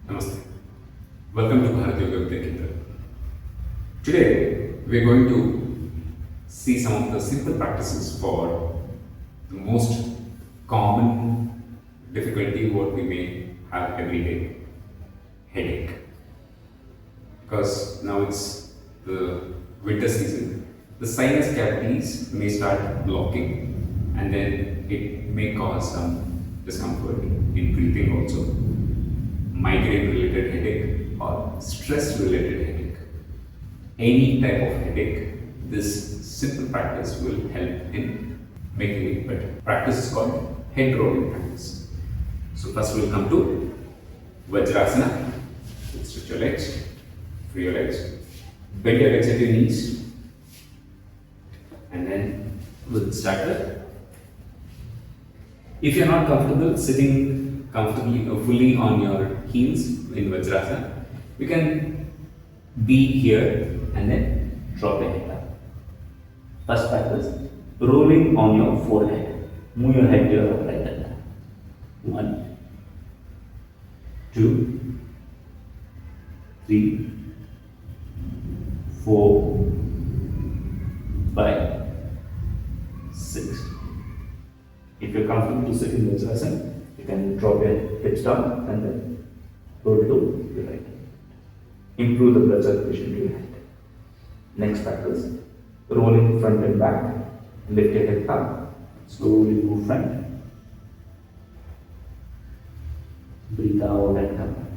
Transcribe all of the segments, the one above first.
Namaste. Welcome to Bharat YogaVidya Kendra. Today, we are going to see some of the simple practices for the most common difficulty what we may have every day, headache. Because now it's the winter season, the sinus cavities may start blocking and then it may cause some discomfort in breathing also. Migraine related headache or stress related headache. Any type of headache, this simple practice will help in making it better. Practice is called head rolling practice. So first we'll come to Vajrasana. Stretch your legs, free your legs, bend your legs at your knees, and then we'll start with. If you're not comfortable sitting comfortably or fully on your heels in Vajrasana, you can be here and then drop your head down. First practice, rolling on your forehead. Move your head to your right and left. 1, 2, 3, 4, 5, 6. If you're comfortable to sit in Vajrasana, you can drop your hips down and then roll to your right. Improve the blood circulation to your head. Next practice, rolling front and back. Lift your head up. Slowly move front. Breathe out and come back.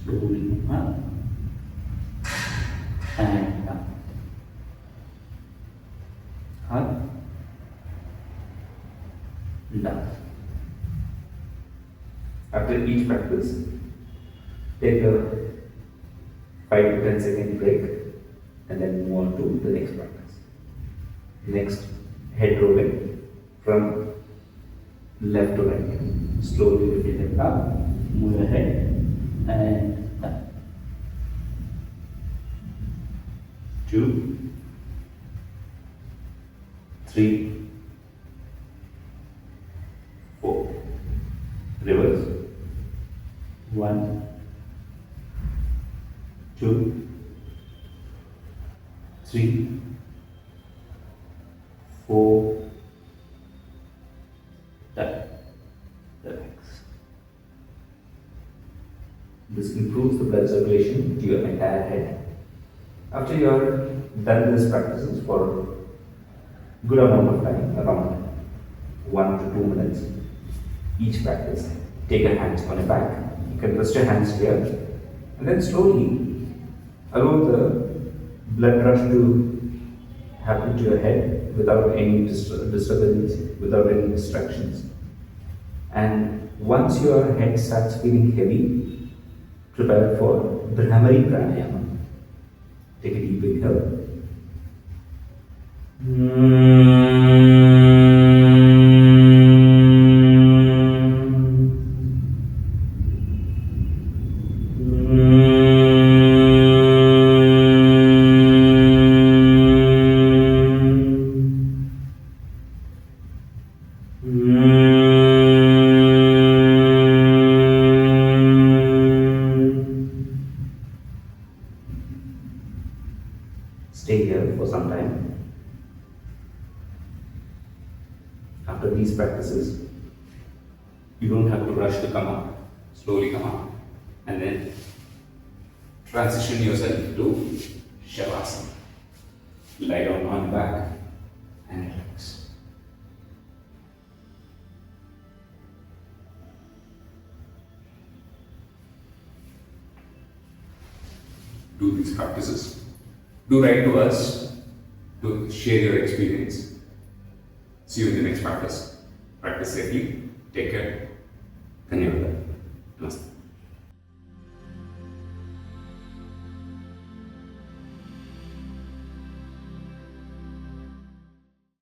Slowly move up and down. Up. Down. After each practice, take a 5 to 10 second break and then move on to the next practice. Next, head rolling from left to right. Slowly lift your head up, move your head and down. 2, 3, 4. Reverse. 1, 2, 3, 4. Relax. This improves the blood circulation to your entire head. After you are done these practices for a good amount of time, around 1 to 2 minutes, each practice, take your hands on your back. You can rest your hands here and then slowly allow the blood rush to happen to your head without any disturbance, without any distractions. And once your head starts feeling heavy, prepare for Brahmari Pranayama. Take a deep inhale. Stay here for some time. After these practices, you don't have to rush to come up. Slowly come up and then transition yourself to Shavasana. Lie down on your back and relax. Do these practices. Do write to us to share your experience. See you in the next practice. Practice safely. Take care. Dhanyawad.